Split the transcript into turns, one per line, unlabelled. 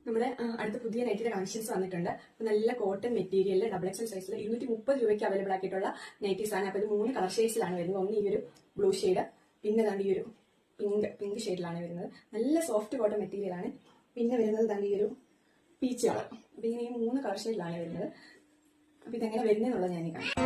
നമ്മുടെ അടുത്ത പുതിയ നൈറ്റിയുടെ കളക്ഷൻസ് വന്നിട്ടുണ്ട്. നല്ല കോട്ടൺ മെറ്റീരിയലിൽ XXL സൈസിൽ 230 രൂപയ്ക്ക് അവൈലബിൾ ആക്കിയിട്ടുള്ള നൈറ്റീസ് ആണ്. അപ്പോൾ ഇത് 3 കളർ ഷെയ്ഡ്സിലാണ് വരുന്നത്. ഒന്ന് ഈ ഒരു ബ്ലൂ ഷെയ്ഡ്, പിന്നെ ഈ ഒരു പിങ്ക് ഷെയ്ഡിലാണ് വരുന്നത്. നല്ല സോഫ്റ്റ് കോട്ടൺ മെറ്റീരിയൽ ആണ്. പിന്നെ വരുന്നത് ഈ ഒരു പീച്ച് കളർ. അപ്പൊ ഇങ്ങനെ ഈ 3 കളർ ഷെയ്ഡിലാണ് വരുന്നത്. അപ്പൊ ഇതെങ്ങനെ വരുന്നതെന്നുള്ളത് ഞാൻ കാണിക്കാം.